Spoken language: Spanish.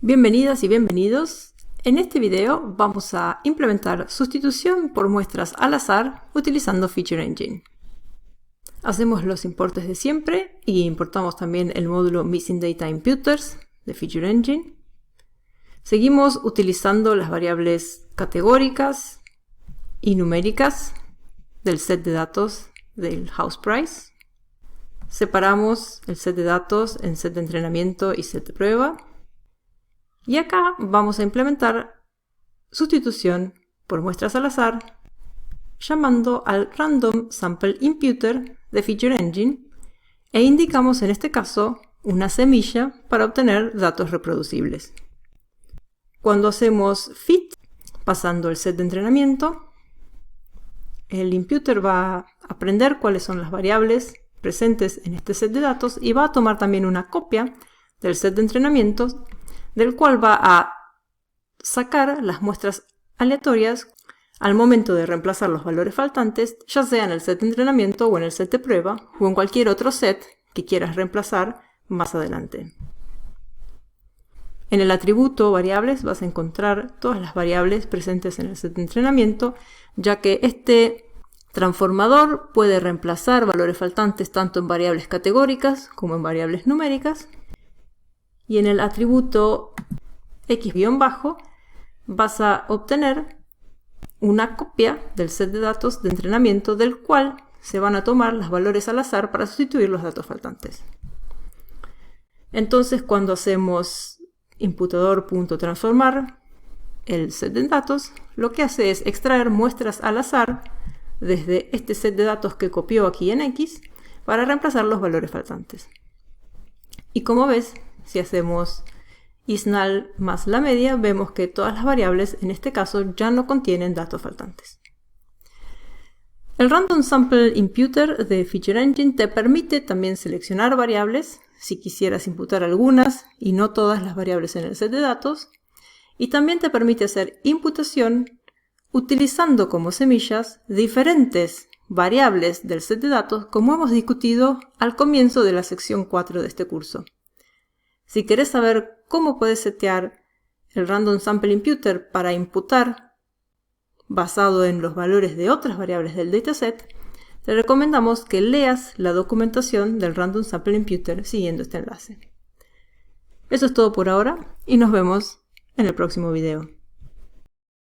Bienvenidas y bienvenidos. En este video vamos a implementar sustitución por muestras al azar utilizando Feature Engine. Hacemos los importes de siempre y importamos también el módulo Missing Data Imputers de Feature Engine. Seguimos utilizando las variables categóricas y numéricas del set de datos del house price. Separamos el set de datos en set de entrenamiento y set de prueba. Y acá vamos a implementar sustitución por muestras al azar llamando al Random Sample Imputer de Feature Engine e indicamos en este caso una semilla para obtener datos reproducibles. Cuando hacemos fit pasando el set de entrenamiento, el imputer va a aprender cuáles son las variables presentes en este set de datos y va a tomar también una copia del set de entrenamiento del cual va a sacar las muestras aleatorias al momento de reemplazar los valores faltantes, ya sea en el set de entrenamiento o en el set de prueba o en cualquier otro set que quieras reemplazar más adelante. En el atributo variables vas a encontrar todas las variables presentes en el set de entrenamiento, ya que este transformador puede reemplazar valores faltantes tanto en variables categóricas como en variables numéricas. Y en el atributo x-bajo vas a obtener una copia del set de datos de entrenamiento del cual se van a tomar los valores al azar para sustituir los datos faltantes. Entonces cuando hacemos imputador.transformar el set de datos, lo que hace es extraer muestras al azar desde este set de datos que copió aquí en X para reemplazar los valores faltantes. Y como ves, si hacemos isNull más la media, vemos que todas las variables en este caso ya no contienen datos faltantes. El Random Sample Imputer de Feature Engine te permite también seleccionar variables si quisieras imputar algunas y no todas las variables en el set de datos, y también te permite hacer imputación utilizando como semillas diferentes variables del set de datos como hemos discutido al comienzo de la sección 4 de este curso. Si querés saber cómo puedes setear el Random Sample Imputer para imputar basado en los valores de otras variables del dataset, te recomendamos que leas la documentación del Random Sample Imputer siguiendo este enlace. Eso es todo por ahora y nos vemos en el próximo video.